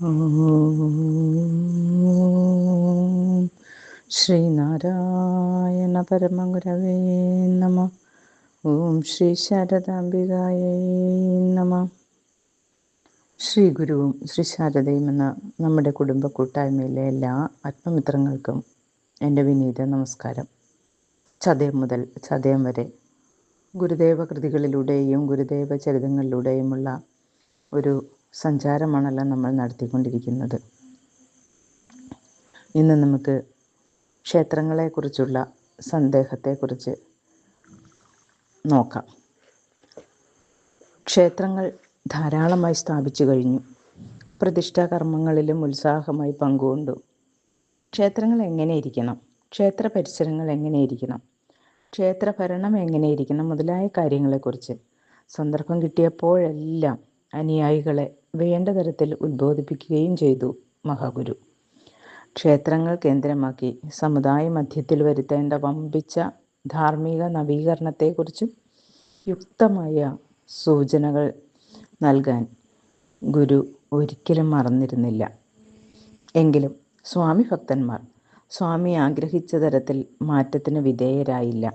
ഓം ശ്രീനാരായണ പരമഗുരവേ നമഃ. ഓം ശ്രീ ശാരദാംബികായൈ നമഃ. ശ്രീ ഗുരുവും ശ്രീ ശാരദയും എന്ന നമ്മുടെ കുടുംബ കൂട്ടായ്മയിലെ എല്ലാ ആത്മമിത്രങ്ങൾക്കും എൻ്റെ വിനീത നമസ്കാരം. ചതയം മുതൽ ചതയം വരെ ഗുരുദേവ കൃതികളിലൂടെയും ഗുരുദേവ ചരിതങ്ങളിലൂടെയുമുള്ള ഒരു സഞ്ചാരമാണല്ലോ നമ്മൾ നടത്തിക്കൊണ്ടിരിക്കുന്നത്. ഇന്ന് നമുക്ക് ക്ഷേത്രങ്ങളെക്കുറിച്ചുള്ള സന്ദേഹത്തെക്കുറിച്ച് നോക്കാം. ക്ഷേത്രങ്ങൾ ധാരാളമായി സ്ഥാപിച്ചു കഴിഞ്ഞു. പ്രതിഷ്ഠാ കർമ്മങ്ങളിലും ഉത്സാഹമായി പങ്കുകൊണ്ടു. ക്ഷേത്രങ്ങൾ എങ്ങനെയിരിക്കണം, ക്ഷേത്ര പരിസരങ്ങൾ എങ്ങനെയിരിക്കണം, ക്ഷേത്രഭരണം എങ്ങനെയിരിക്കണം മുതലായ കാര്യങ്ങളെക്കുറിച്ച് സന്ദർഭം കിട്ടിയപ്പോഴെല്ലാം അനുയായികളെ വേണ്ട തരത്തിൽ ഉദ്ബോധിപ്പിക്കുകയും ചെയ്തു മഹാഗുരു. ക്ഷേത്രങ്ങൾ കേന്ദ്രമാക്കി സമുദായ മധ്യത്തിൽ വരുത്തേണ്ട വമ്പിച്ച ധാർമ്മിക നവീകരണത്തെക്കുറിച്ചും യുക്തമായ സൂചനകൾ നൽകാൻ ഗുരു ഒരിക്കലും മറന്നിരുന്നില്ല. എങ്കിലും സ്വാമി ഭക്തന്മാർ സ്വാമി ആഗ്രഹിച്ച തരത്തിൽ മാറ്റത്തിന് വിധേയരായില്ല.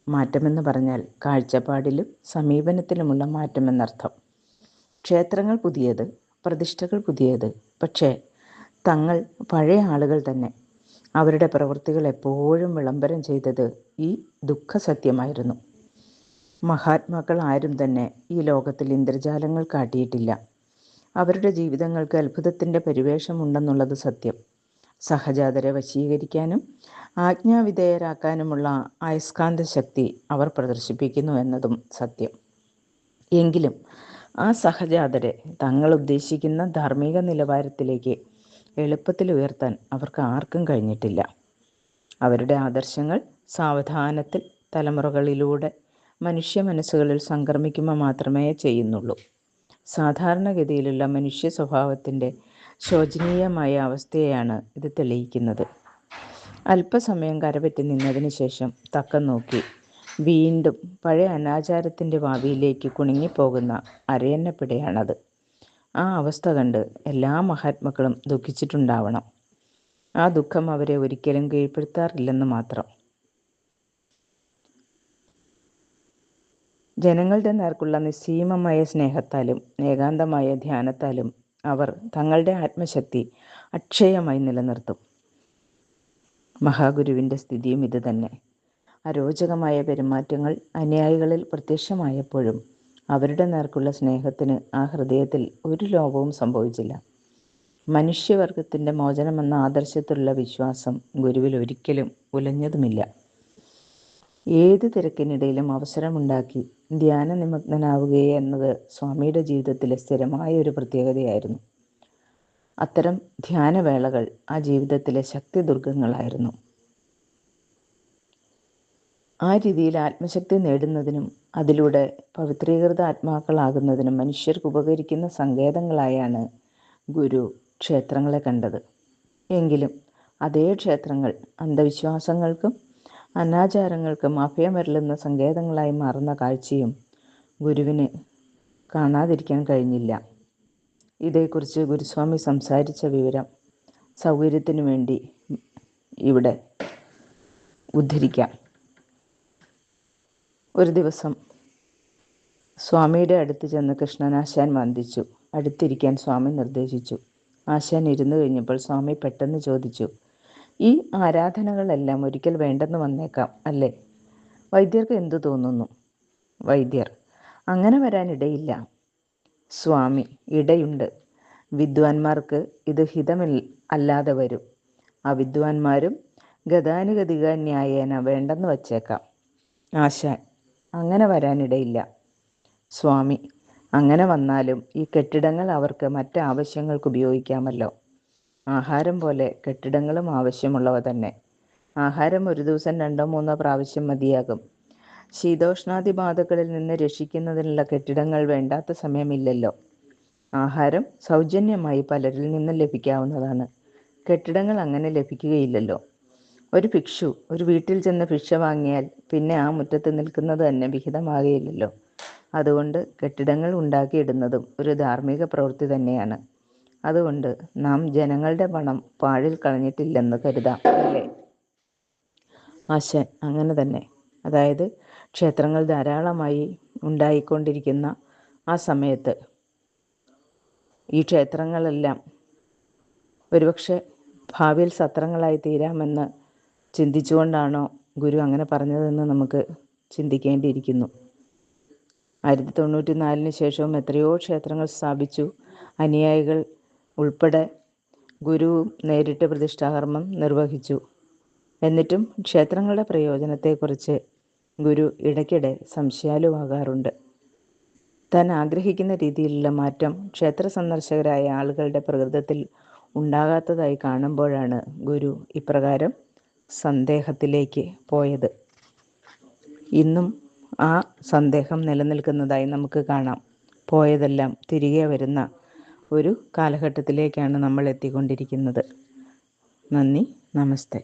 മാറ്റമെന്ന് പറഞ്ഞാൽ കാഴ്ചപ്പാടിലും സമീപനത്തിലുമുള്ള മാറ്റമെന്നർത്ഥം. ക്ഷേത്രങ്ങൾ പുതിയത്, പ്രതിഷ്ഠകൾ പുതിയത്, പക്ഷേ തങ്ങൾ പഴയ ആളുകൾ തന്നെ. അവരുടെ പ്രവൃത്തികൾ എപ്പോഴും വിളംബരം ചെയ്തത് ഈ ദുഃഖസത്യമായിരുന്നു. മഹാത്മാക്കൾ ആരും തന്നെ ഈ ലോകത്തിൽ ഇന്ദ്രജാലങ്ങൾ കാട്ടിയിട്ടില്ല. അവരുടെ ജീവിതങ്ങൾക്ക് അത്ഭുതത്തിൻ്റെ പരിവേഷമുണ്ടെന്നുള്ളത് സത്യം. സഹജാതരെ വശീകരിക്കാനും ആജ്ഞാവിധേയരാക്കാനുമുള്ള അയസ്കാന്ത ശക്തി അവർ പ്രദർശിപ്പിക്കുന്നു എന്നതും സത്യം. എങ്കിലും ആ സഹജാതരെ തങ്ങൾ ഉദ്ദേശിക്കുന്ന ധാർമ്മിക നിലവാരത്തിലേക്ക് എളുപ്പത്തിൽ ഉയർത്താൻ അവർക്ക് ആർക്കും കഴിഞ്ഞിട്ടില്ല. അവരുടെ ആദർശങ്ങൾ സാവധാനത്തിൽ തലമുറകളിലൂടെ മനുഷ്യ മനസ്സുകളിൽ സംക്രമിക്കുമ്പോൾ മാത്രമേ ചെയ്യുന്നുള്ളൂ. സാധാരണഗതിയിലുള്ള മനുഷ്യ സ്വഭാവത്തിൻ്റെ ശോചനീയമായ അവസ്ഥയെയാണ് ഇത് തെളിയിക്കുന്നത്. അല്പസമയം കരപറ്റി നിന്നതിന് ശേഷം തക്കം നോക്കി വീണ്ടും പഴയ അനാചാരത്തിൻ്റെ വാവിയിലേക്ക് കുണുങ്ങിപ്പോകുന്ന അരയന്നപ്പിടയാണത്. ആ അവസ്ഥ കണ്ട് എല്ലാ മഹാത്മാക്കളും ദുഃഖിച്ചിട്ടുണ്ടാവണം. ആ ദുഃഖം അവരെ ഒരിക്കലും കീഴ്പ്പെടുത്താറില്ലെന്ന് മാത്രം. ജനങ്ങളുടെ നേർക്കുള്ള നിസ്സീമമായ സ്നേഹത്താലും ഏകാന്തമായ ധ്യാനത്താലും അവർ തങ്ങളുടെ ആത്മശക്തി അക്ഷയമായി നിലനിർത്തും. മഹാഗുരുവിൻ്റെ സ്ഥിതിയും ഇത് തന്നെ. അരോചകമായ പെരുമാറ്റങ്ങൾ അനുയായികളിൽ പ്രത്യക്ഷമായപ്പോഴും അവരുടെ നേർക്കുള്ള സ്നേഹത്തിന് ആ ഹൃദയത്തിൽ ഒരു ലോപവും സംഭവിച്ചില്ല. മനുഷ്യവർഗത്തിൻ്റെ മോചനമെന്ന ആദർശത്തിലുള്ള വിശ്വാസം ഗുരുവിൽ ഒരിക്കലും ഉലഞ്ഞതുമില്ല. ഏത് തിരക്കിനിടയിലും അവസരമുണ്ടാക്കി ധ്യാന നിമഗ്നനാവുകയെ എന്നത് സ്വാമിയുടെ ജീവിതത്തിലെ സ്ഥിരമായ ഒരു പ്രത്യേകതയായിരുന്നു. അത്തരം ധ്യാനവേളകൾ ആ ജീവിതത്തിലെ ശക്തിദുർഗങ്ങളായിരുന്നു. ആ രീതിയിൽ ആത്മശക്തി നേടുന്നതിനും അതിലൂടെ പവിത്രീകൃത ആത്മാക്കളാകുന്നതിനും മനുഷ്യർക്ക് ഉപകരിക്കുന്ന സങ്കേതങ്ങളായാണ് ഗുരു ക്ഷേത്രങ്ങളെ കണ്ടത്. എങ്കിലും അതേ ക്ഷേത്രങ്ങൾ അന്ധവിശ്വാസങ്ങൾക്കും അനാചാരങ്ങൾക്കും അഭയമരുളുന്ന സങ്കേതങ്ങളായി മാറുന്ന കാഴ്ചയും ഗുരുവിന് കാണാതിരിക്കാൻ കഴിഞ്ഞില്ല. ഇതേക്കുറിച്ച് ഗുരുസ്വാമി സംസാരിച്ച വിവരം സൗകര്യത്തിനു വേണ്ടി ഇവിടെ ഉദ്ധരിക്കാം. ഒരു ദിവസം സ്വാമിയുടെ അടുത്ത് ചെന്ന് കൃഷ്ണനാശാൻ വന്ദിച്ചു. അടുത്തിരിക്കാൻ സ്വാമി നിർദ്ദേശിച്ചു. ആശാൻ ഇരുന്നു കഴിഞ്ഞപ്പോൾ സ്വാമി പെട്ടെന്ന് ചോദിച്ചു, ഈ ആരാധനകളെല്ലാം ഒരിക്കൽ വേണ്ടെന്ന് വന്നേക്കാം അല്ലേ? വൈദ്യർക്ക് എന്തു തോന്നുന്നു? വൈദ്യർ: അങ്ങനെ വരാനിടയില്ല. സ്വാമി: ഇടയുണ്ട്. വിദ്വാൻമാർക്ക് ഇത് അല്ലാതെ വരും. അവിദ്വാൻമാരും ഗതാനുഗതിക ന്യായേന വേണ്ടെന്ന് വച്ചേക്കാം. ആശാൻ: അങ്ങനെ വരാനിടയില്ല. സ്വാമി: അങ്ങനെ വന്നാലും ഈ കെട്ടിടങ്ങൾ അവർക്ക് മറ്റ് ആവശ്യങ്ങൾക്ക് ഉപയോഗിക്കാമല്ലോ. ആഹാരം പോലെ കെട്ടിടങ്ങളും ആവശ്യമുള്ളവ തന്നെ. ആഹാരം ഒരു ദിവസം 2-3 പ്രാവശ്യം മതിയാകും. ശീതോഷ്ണാദിബാധകളിൽ നിന്ന് രക്ഷിക്കുന്നതിനുള്ള കെട്ടിടങ്ങൾ വേണ്ടാത്ത സമയമില്ലല്ലോ. ആഹാരം സൗജന്യമായി പലരിൽ നിന്നും ലഭിക്കാവുന്നതാണ്. കെട്ടിടങ്ങൾ അങ്ങനെ ലഭിക്കുകയില്ലല്ലോ. ഒരു ഭിക്ഷു ഒരു വീട്ടിൽ ചെന്ന് ഭിക്ഷ വാങ്ങിയാൽ പിന്നെ ആ മുറ്റത്ത് നിൽക്കുന്നത് തന്നെ വിഹിതമാകുകയില്ലല്ലോ. അതുകൊണ്ട് കെട്ടിടങ്ങൾ ഉണ്ടാക്കിയിടുന്നതും ഒരു ധാർമ്മിക പ്രവൃത്തി തന്നെയാണ്. അതുകൊണ്ട് നാം ജനങ്ങളുടെ പണം പാഴിൽ കളഞ്ഞിട്ടില്ലെന്ന് കരുതാം, അല്ലേ? ആശാൻ: അങ്ങനെ തന്നെ. അതായത് ക്ഷേത്രങ്ങൾ ധാരാളമായി ഉണ്ടായിക്കൊണ്ടിരിക്കുന്ന ആ സമയത്ത് ഈ ക്ഷേത്രങ്ങളെല്ലാം ഒരുപക്ഷെ ഭാവിയിൽ സത്രങ്ങളായി തീരാമെന്ന് ചിന്തിച്ചുകൊണ്ടാണോ ഗുരു അങ്ങനെ പറഞ്ഞതെന്ന് നമുക്ക് ചിന്തിക്കേണ്ടിയിരിക്കുന്നു. 1094 ശേഷവും എത്രയോ ക്ഷേത്രങ്ങൾ സ്ഥാപിച്ചു. അനുയായികൾ ഉൾപ്പെടെ ഗുരു നേരിട്ട് പ്രതിഷ്ഠാകർമ്മം നിർവഹിച്ചു. എന്നിട്ടും ക്ഷേത്രങ്ങളുടെ പ്രയോജനത്തെക്കുറിച്ച് ഗുരു ഇടയ്ക്കിടെ സംശയാലുവാകാറുണ്ട്. താൻ ആഗ്രഹിക്കുന്ന രീതിയിലുള്ള മാറ്റം ക്ഷേത്ര സന്ദർശകരായ ആളുകളുടെ പ്രകൃതത്തിൽ ഉണ്ടാകാത്തതായി കാണുമ്പോഴാണ് ഗുരു ഇപ്രകാരം സന്ദേഹത്തിലേക്ക് പോയത്. ഇന്നും ആ സന്ദേഹം നിലനിൽക്കുന്നതായി നമുക്ക് കാണാം. പോയതെല്ലാം തിരികെ വരുന്ന ഒരു കാലഘട്ടത്തിലേക്കാണ് നമ്മൾ എത്തിക്കൊണ്ടിരിക്കുന്നത്. നന്ദി, നമസ്തേ.